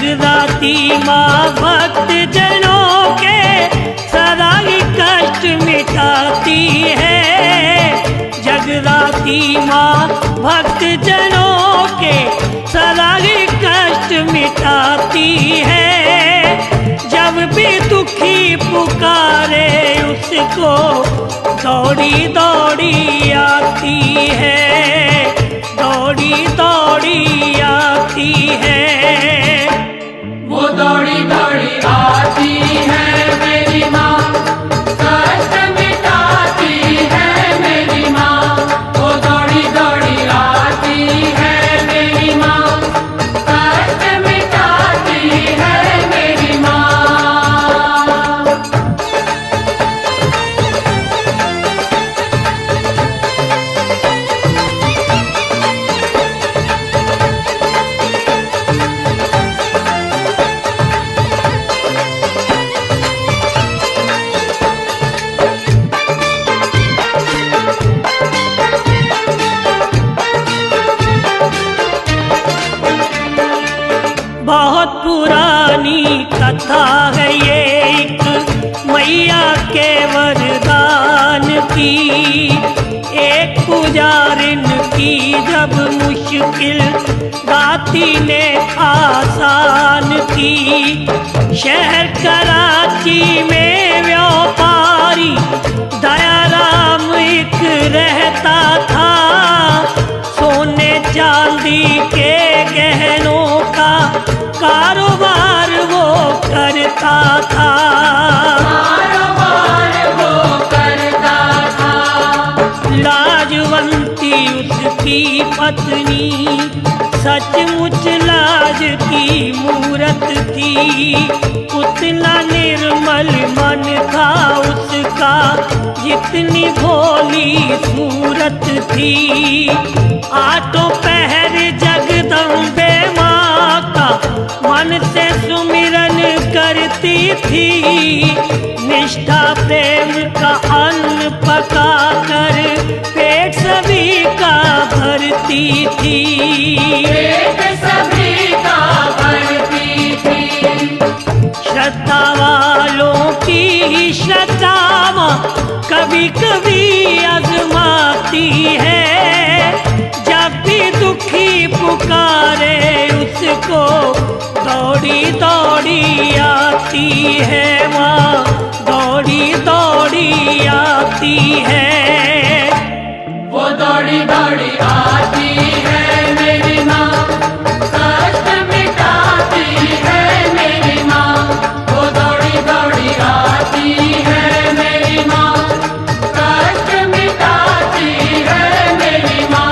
जगदाती माँ भक्त जनों के सदा ही कष्ट मिटाती है। जगदाती माँ भक्त जनों के सदा ही कष्ट मिटाती है। जब भी दुखी पुकारे उसको दौड़ी दौड़ी आती है, दौड़ी दौड़ी आती है। वो दौड़ी दौड़ी आती है मेरी माँ, कष्ट मिटाती है मेरी माँ। वो दौड़ी दौड़ी आती है मेरी माँ, कष्ट मिटाती है मेरी माँ। बहुत पुरानी कथा है ये एक मैया के वरदान की। एक पुजारिन की जब मुश्किल दाती ने आसान की। शहर कराची में व्यापारी दयाराम एक रहता था। सोने चांदी के गहनों का कारोबार वो करता था। कारोबार वो करता था। लाजवंती उसकी पत्नी सचमुच लाज की मूरत थी। उतना निर्मल मन था उसका जितनी भोली सूरत थी। आठों पहर जगदम्बे माँ का मन से सुमिरन करती थी। निष्ठा प्रेम का अन्न पका कर पेट सभी का भरती थी। पेट सभी का भरती थी। श्रद्धा वालों की ही श्रद्धा माँ कभी कभी आजमाती है। जब भी दुखी पुकारे उसको दौड़ी दौड़ी आती है माँ, दौड़ी दौड़ी आती है। वो दौड़ी दौड़ी आती है मेरी माँ, कष्ट मिटाती है मेरी माँ। वो दौड़ी दौड़ी आती है मेरी माँ, कष्ट मिटाती है मेरी माँ।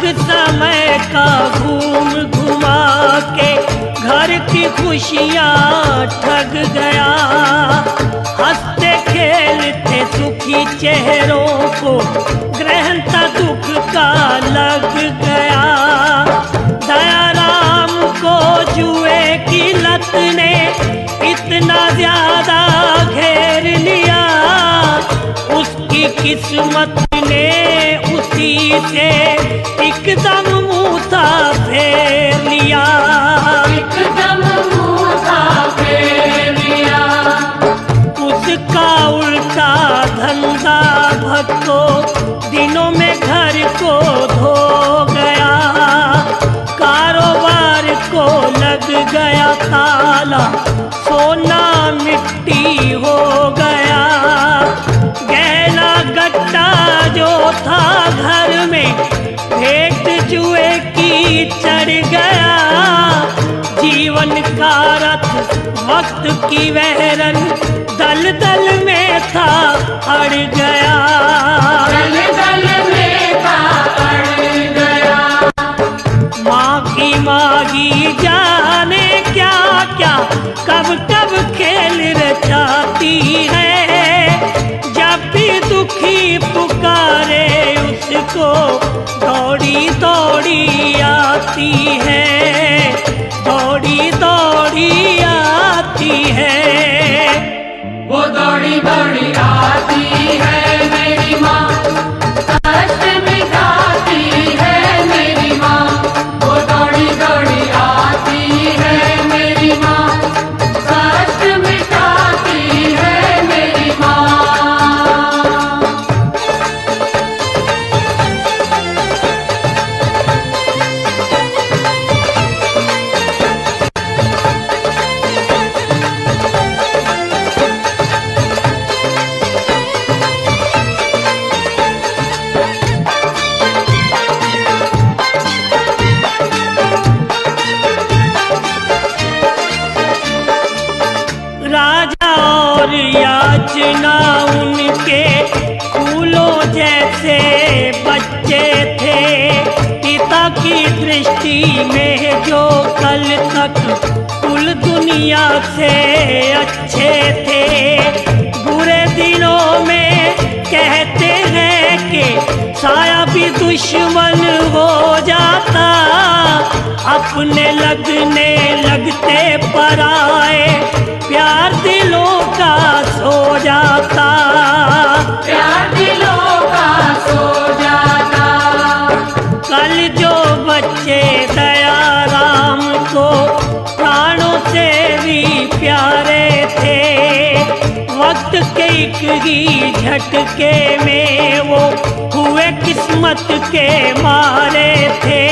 समय का घूम घुमा के घर की खुशियाँ ठग गया। हंसते खेलते सुखी चेहरों को ग्रहण था दुख का लग गया। दयाराम को जुए की लत ने इतना ज्यादा घेर लिया। उसकी किस्मत ने उसी से एकदम मुँह फेर लिया। एकदम मुँह फेर लिया। उसका उल्टा धंधा भक्तों दिनों में घर को धो गया। कारोबार को लग गया ताला, सोना मिट्टी हो गया। गहना गट्टा जो था घर में भेंट जुए की चढ़ गया। जीवन का रथ वक्त की वहरन दल दल में था अड़ गया। दल दल में था को दौड़ी दौड़ी आती है, दौड़ी दौड़ी आती है। वो दौड़ी दौड़ी आती है मेरी माँ, कष्ट मिटाती है मेरी माँ। वो दौड़ी दौड़ी आती है मेरी माँ, कष्ट मिटाती है मेरी माँ। राजा और याचना उनके फूलों जैसे बच्चे थे। पिता की दृष्टि में जो कल तक कुल दुनिया से अच्छे थे, बुरे दिनों में कहते हैं कि साया भी दुश्मन हो जाता। अपने लगने लगते पराए प्यार दिलों का सो जाता, प्यार दिलों का सो जाता। कल जो बच्चे दया राम को प्राणों से भी प्यारे थे, वक्त के एक ही झटके में वो हुए किस्मत के मारे थे।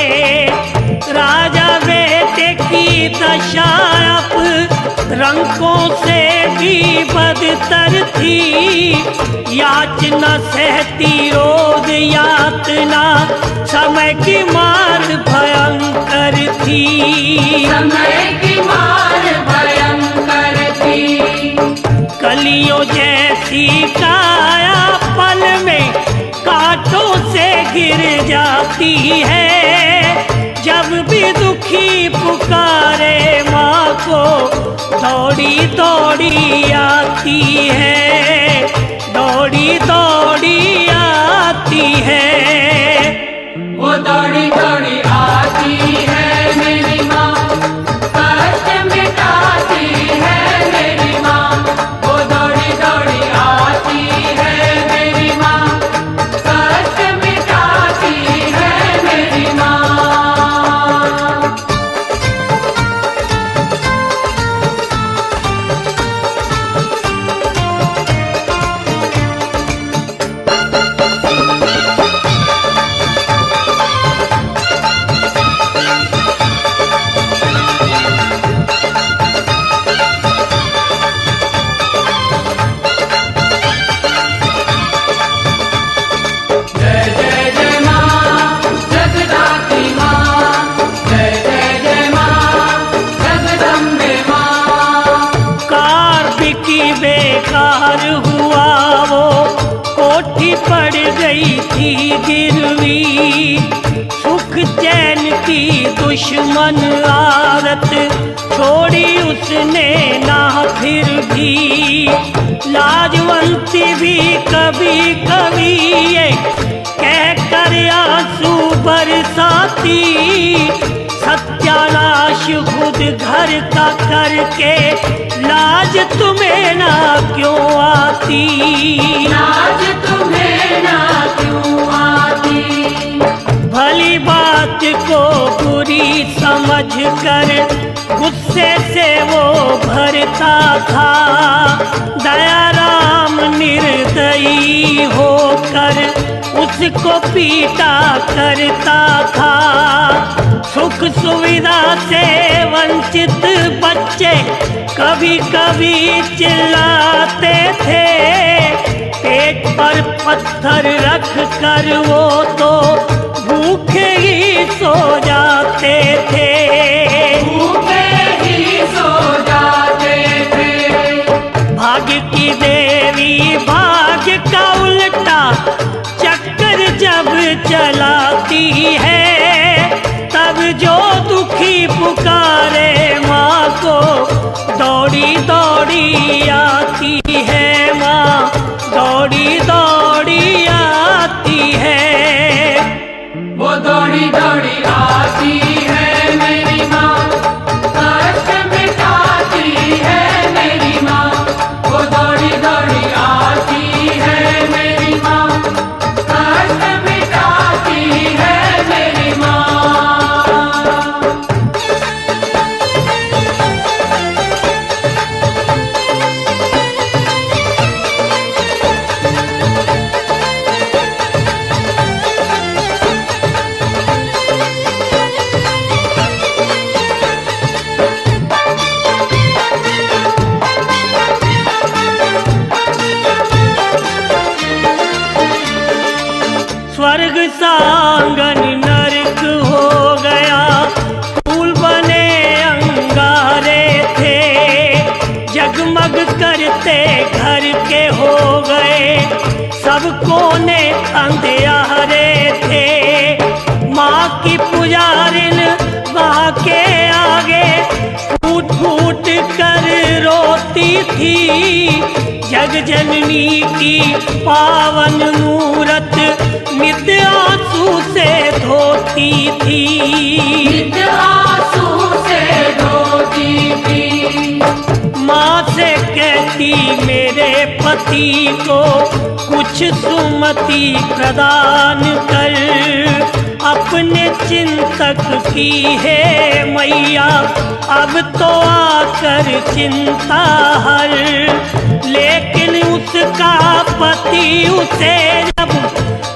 राजा बेटे की दशा अब रंगों से भी बदतर थी। याचना सहती रोज यातना, समय की मार भयंकर थी, समय की मार भयंकर थी। कलियों जैसी काया पल में कांटों से गिर जाती है। जब भी दुखी पुकारे माँ को दौड़ी दौड़ी आती है, दौड़ी दौड़ी आती है। वो दौड़ी दौड़ी आती है मेरी माँ, कष्ट मिटाती है मेरी माँ। वो दौड़ी दौड़ी आती है मेरी माँ, कष्ट मिटाती है मेरी माँ। जय जय जय माँ जगदाती माँ, जय जय जय माँ जगदम्बे माँ। कार्तिकी बेकार हुआ वो कोठी पड़ गई थी गिरवी। सुख चैन की दुश्मन आदत छोड़ी उसने ना फिर भी। लाजवंती भी कभी कभी ये कह कर आंसू बरसाती, सत्यानाश खुद घर का करके लाज तुम्हें ना क्यों आती, लाज तुम्हें ना क्यों आती। भली बात को बुरी समझ कर गुस्से से वो भरता था। दया राम निर्दयी होकर उसको पीटा करता था। सुख सुविधा से वंचित बच्चे कभी कभी चिल्लाते थे। पेट पर पत्थर रख कर वो तो भूखे ही सो जाते थे, भूखे ही सो जाते थे। भाग्य की देवी भाग्य का उल्टा चक्कर जब चलाती है, तब जो दुखी पुकारे माँ को दौड़ी दौड़ी आती है। माँ दौड़ी दौड़ी आती है। सब कोने अंधियारे थे। माँ की पुजारिन माँ के आगे फूट फूट कर रोती थी। जग जननी की पावन मूरत नित आंसू से धोती थी। नित आंसू से धोती थी। माँ से कहती मेरे पति को कुछ सुमति प्रदान कर। अपने चिंतक की है मैया अब तो आकर चिंता हर। लेकिन उसका पति उसे जब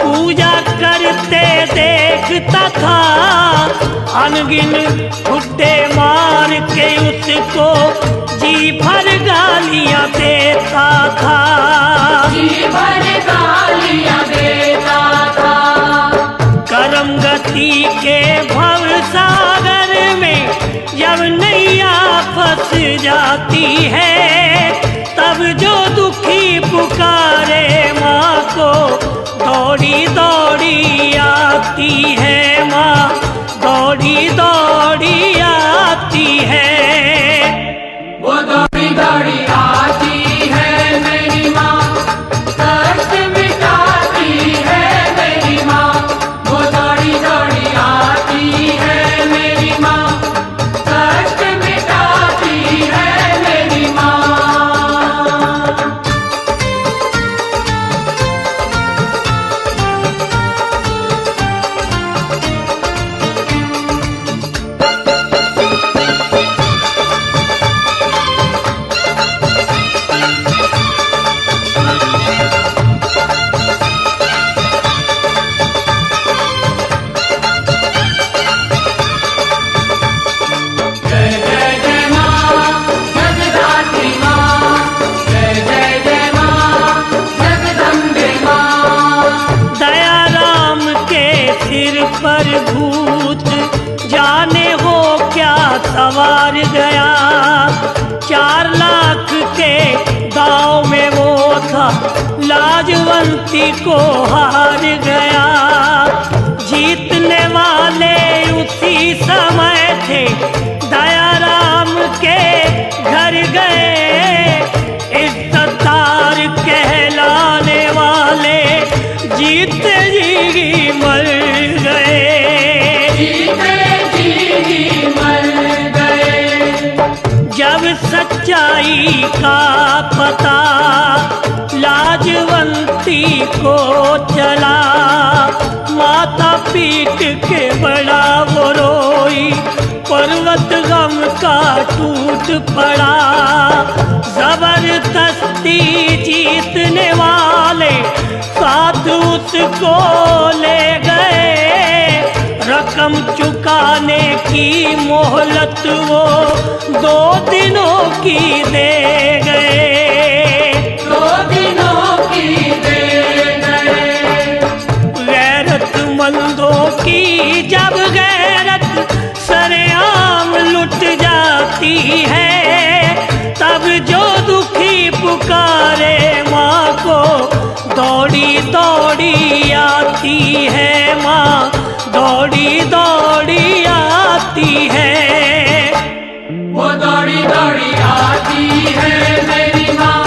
पूजा करते देखता था, अनगिन ठुड्डे मार के उसको जी भर गालियां देता था। जी भर गालियां देता था। करम गति के भव सागर में जब नैया फंस जाती है, तब जो दुखी पुकारे माँ को दौड़ी दौड़ी आती है। माँ दौड़ी दौड़ी आती है। वो दौड़ी दौड़ी आती है मेरी माँ, कष्ट मिटाती है मेरी माँ। वो दौड़ी दौड़ी आती है मेरी माँ, कष्ट मिटाती है मेरी माँ। जय जय जय माँ जगदात्री माँ, जय जय जय माँ जगदम्बे माँ। दया राम के सिर पर भूत जाने वो क्या सवार गया। 4 लाख के गांव में वो था, लाजवंती को हार गया। जीतने वाले उसी समय थे, दया राम के घर गए। इज्जतदार कहलाने वाले जीते जी मर गए। जीते जी मर गए। जब सच्चाई का पता लाजवंती को चला, माथा पीट के बड़ा वो रोई, पर्वत गम का टूट पड़ा। जबरदस्ती जीतने वाले साथ उसको ले गए। रकम चुकाने की मोहलत वो 2 दिनों की दे गए। 2 दिनों की दे गए। गैरतमंदों की जब गैरत सरेआम लुट जाती है, तब जो दुखी पुकारे माँ को दौड़ी दौड़ी आती है। माँ दौड़ी दौड़ी आती है। वो दौड़ी दौड़ी आती है मेरी माँ,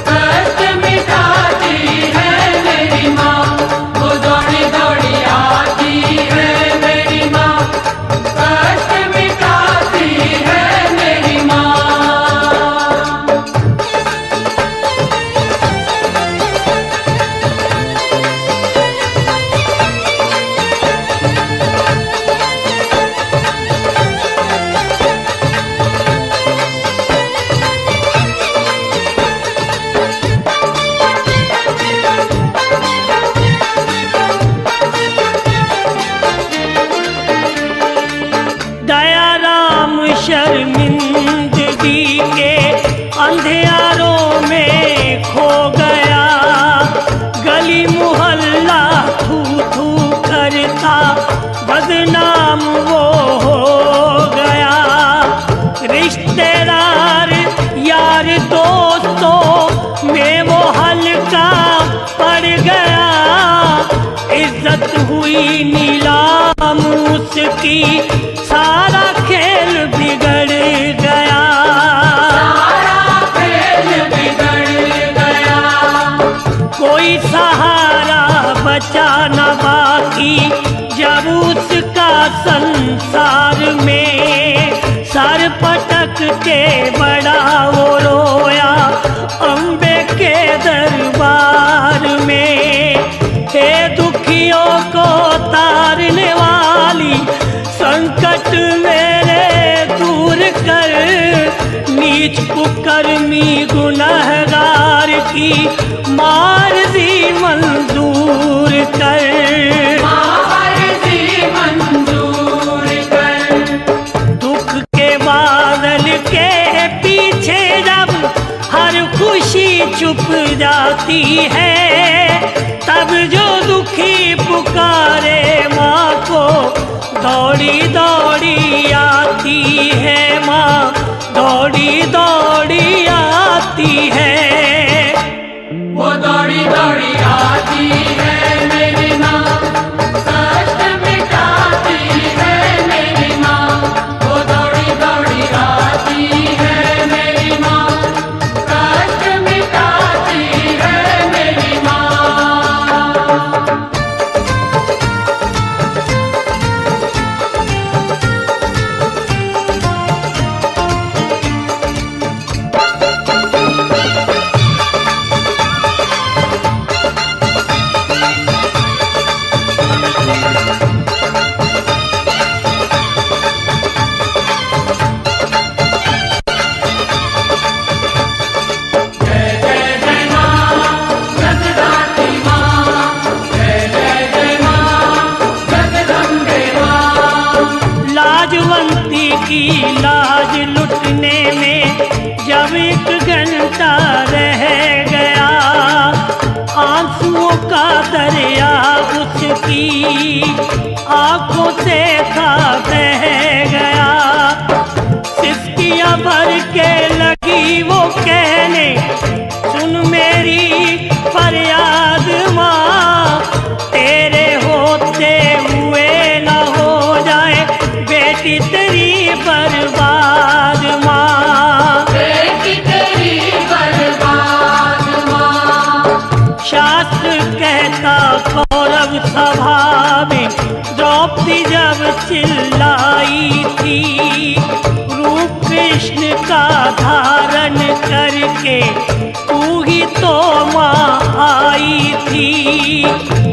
कष्ट मिटाती है मेरी माँ। वो दौड़ी दौड़ी आती है मेरी माँ, कष्ट मिटाती है मेरी माँ। दया राम शर्मिंदगी के अंधियारों में खो गया। गली मुहल्ला थू थू करता बदनाम वो हो गया। रिश्तेदार यार दोस्तों में वो हल्का पड़ इज्जत हुई नीलाम उसकी, सारा खेल बिगड़ गया, सारा खेल बिगड़ गया। कोई सहारा बचा न बाकी जब उसका संसार में, सर पटक के बड़ा वो रोया अम्बे के दरबार में। हे दुखियों को तारने वाली, संकट मेरे दूर कर, नीच कुकर्मी गुनहगार की मार्जी मंजूर कर, मार्जी मंजूर कर। दुख के बादल के पीछे जब हर खुशी छुप जाती है, तब जो दुखी पुकारे माँ को दौड़ी दौड़ी आती है, माँ दौड़ी दौड़ी आती है। वो दौड़ी दौड़ी आती है मेरी माँ, कष्ट मिटाती है मेरी माँ। वो दौड़ी दौड़ी आती है मेरी माँ, कष्ट मिटाती है मेरी माँ। लाजवंती की लाज लुटने में जब एक घंटा रह गया, आंसुओं का दरिया उसकी आंखों से था बह गया। सिसकियां भर के लगी वो कहने, सुन मेरी फरियाद माँ, तेरे होते हुए न हो जाए बेटी तेरी बर्बाद माँ, बेटी तेरी बर्बाद माँ। शास्त्र कहता कौरव सभा में द्रौपदी जब चिल्लाई थी, रूप कृष्ण का धारण करके तू ही तो माँ आई थी।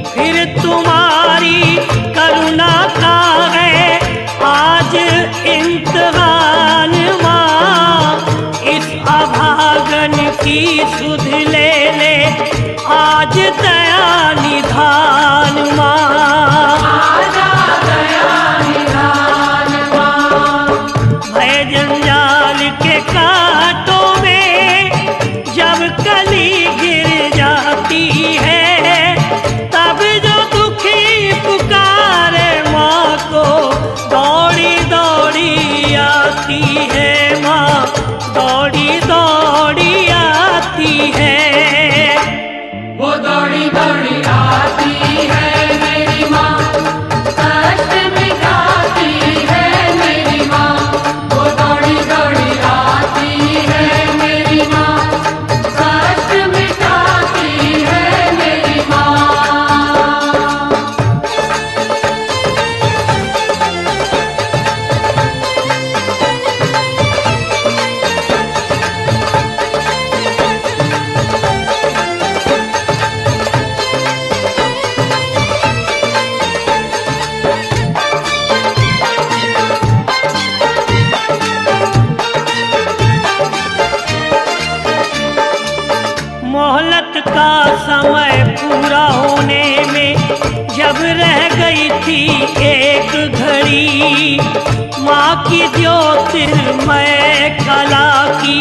फिर तुम्हारी करुणा का है आज इम्तिहान माँ, इस अभागन की सुध ले ले आज दया निधान माँ, आजा दया निधान माँ। भय जंजाल के कांटों में जब कली गिर जाती है, तब जो दुखी पुकारे माँ को दौड़ी दौड़ी आती है, माँ दौड़ी दौड़ी आती है। वो दौड़ी दौड़ी आती है मेरी माँ, कष्ट मिटाती है मेरी माँ। वो दौड़ी दौड़ी आती है मेरी माँ, कष्ट मिटाती है मेरी माँ। मोहलत का समय पूरा होने में जब रह गई थी एक घड़ी, माँ की ज्योतिर्मय कला की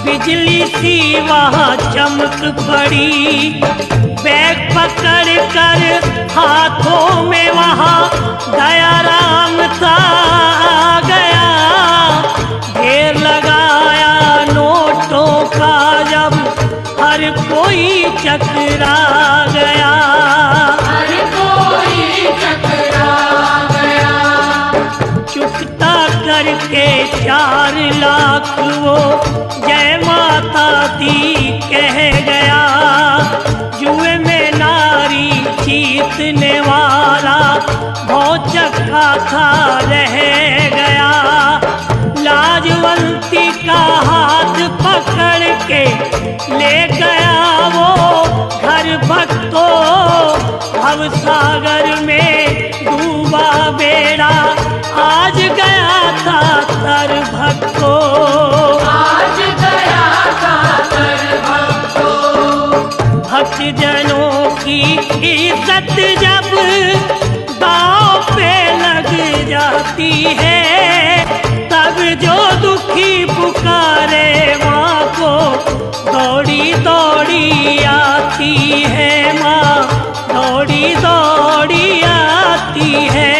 बिजली सी वहाँ चमक पड़ी। बैग पकड़ कर हाथों में वहाँ दया राम था आ गया, ढेर लगाया नोटों का जब हर कोई चकरा गया। हर कोई करके 4 लाख वो जय माता दी कह गया। जुए में नारी जीतने वाला भौचक्का था रह गया। लाजवंती का हाथ पकड़ के ले गया वो घर भक्तों। भवसागर में डूबा बेड़ा आज गया था तर भक्तों। आज गया था तर भक्तों। भक्त जनों की इज्जत जब दांव पे लग जाती है, तब जो दुखी पुकारे माँ को दौड़ी दौड़ी आती है। माँ दौड़ी दौड़ी आती है।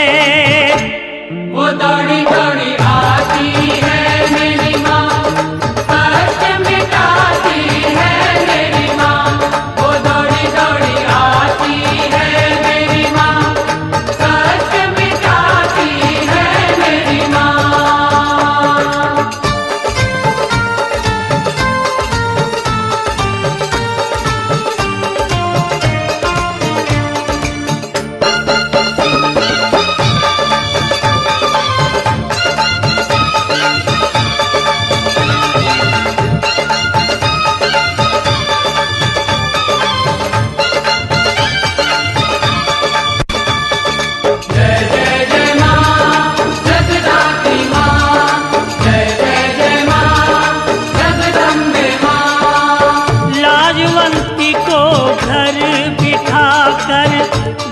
वो दौड़ी दौड़ी आती है मेरी माँ, कष्ट मिटाती है मेरी माँ। वो दौड़ी दौड़ी आती है मेरी माँ, कष्ट मिटाती है मेरी माँ। लाजवंती को घर बिठाकर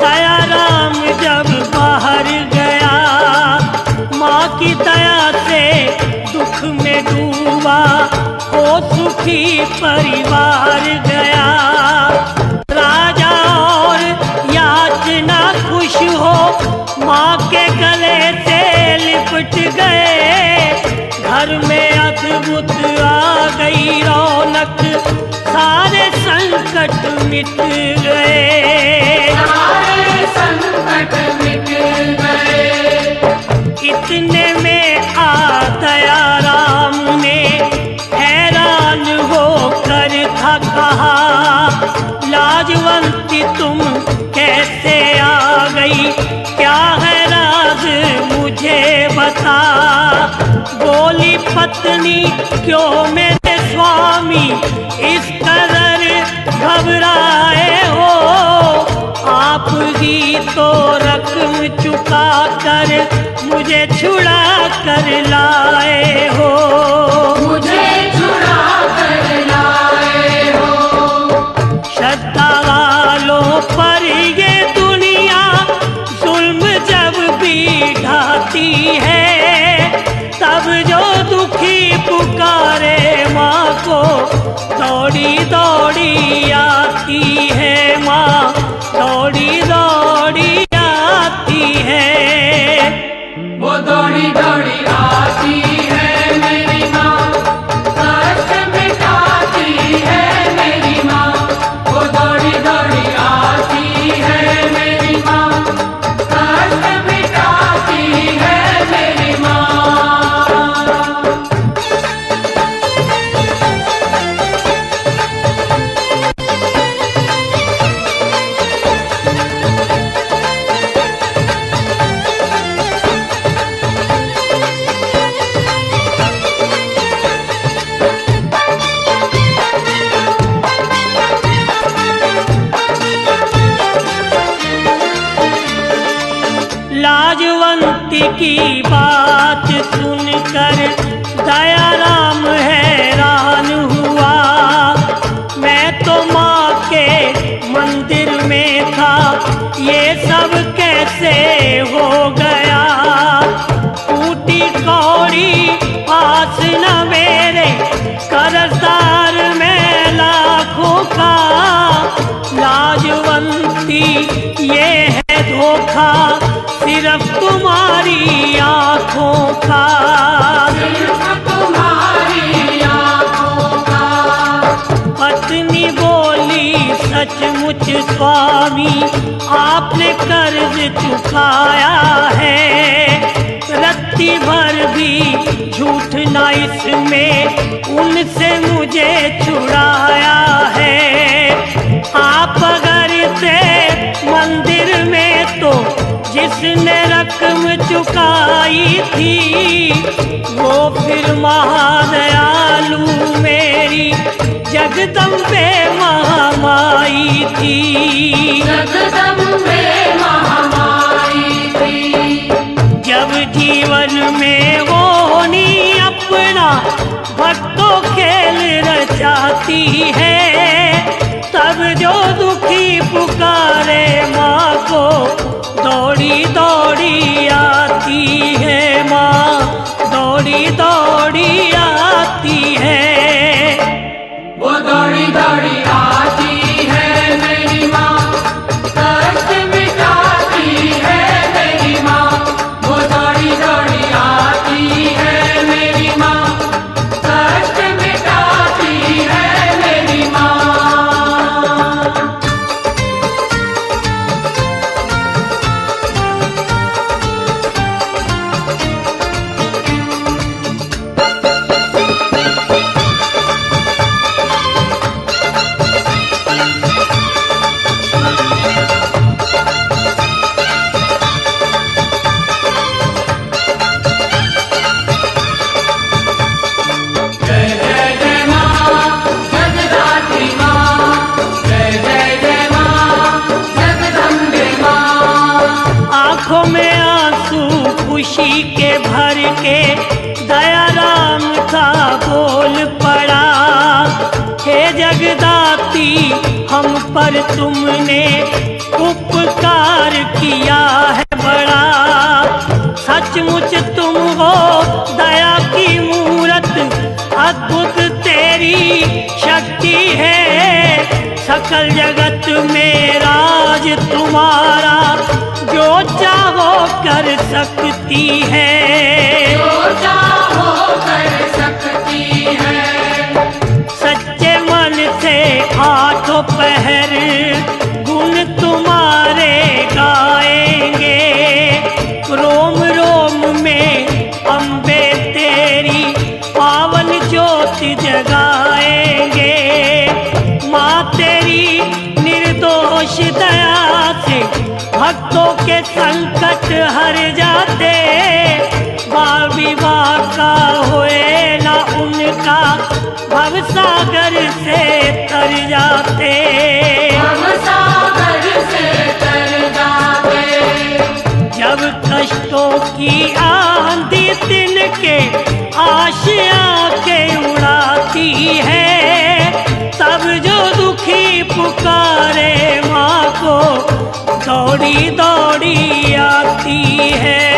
दयाराम जब बाहर गया, माँ की दया से दुख में डूबा हो सुखी परिवार गया। राजा और याचना खुश हो माँ के गले से लिपट गए। घर में अद्भुत आ गई रौनक, सारे संकट मिट गए। सारे संकट मिट गए। इतने में आ दयाराम ने हैरान होकर था कहा, लाजवंती तुम कैसे आ गई, क्या है राज मुझे बता। बोली पत्नी क्यों मेरे स्वामी इस कदर घबराए हो। आप ही तो रकम चुका कर मुझे छुड़ा कर लाए हो। मुझे छुड़ा कर लाए हो। श्रद्धा वालों पर ये दुनिया जुल्म जब भी ढाती है, तब जो दुखी पुकारे माँ को दौड़ी दौड़ी आती है। माँ दौड़ी दौड़ी आती है। वो दौड़ी दौड़ी आती है मेरी माँ, कष्ट मिटाती है मेरी माँ। वो दौड़ी दौड़ी आती है मेरी माँ, कष्ट मिटाती है मेरी माँ। लाजवंती की बात सुनकर दयाराम हैरान हुआ। मैं तो माँ के मंदिर में था, ये सब कैसे हो गया। टूटी कौड़ी पास न मेरे, कर्जदार मैं लाखों का। लाजवंती ये है धोखा सिर्फ तुम्हारी आँखों का। सिर्फ तुम्हारी आँखों का। पत्नी बोली सचमुच स्वामी आपने कर्ज चुकाया है। रत्ती भर भी झूठ ना इसमें उनसे मुझे छुड़ाया है। आप अगर थे मंदिर में तो जिसने रकम चुकाई थी वो फिर महादयालु मेरी जगदम्बे महामाई थी। जगदम्बे महामाई थी। जब जीवन में होनी अपना भक्तों खेल रचाती है तब जो दुखी पुकारे माँ को दौड़ी दौड़ी आती है माँ, दौड़ी दौड़ी आती है। वो दौड़ी दौड़ी आती है मेरी माँ, कष्ट मिटाती है मेरी माँ। वो दौड़ी दौड़ी आती है मेरी माँ, कष्ट मिटाती है मेरी माँ। आंखों में आंसू खुशी के भर के दया राम का बोल पड़ा। हे जगदाती हम पर तुमने उपकार किया है बड़ा। सचमुच तुम हो दया की मूरत, अद्भुत तेरी शक्ति है। सकल जगत में राज तुम्हारा जो चाहो कर सकती है। जो चाहो कर सकती है। सच्चे मन से आठों पहर गुण तुम्हारे गाएंगे। रोम रोम में अम्बे तेरी पावन ज्योति जगाएंगे। माँ तेरी निर्दोष दया से भक्तों के संकट हर जाते। बाल विवाह का होए ना उनका भवसागर से तर जाते। भवसागर से तर जाते। जब कष्टों की आंधी तिनके आशियाँ के उड़ाती है तब जो दुखी पुकारे माँ को दौड़ी दौड़ी आती है।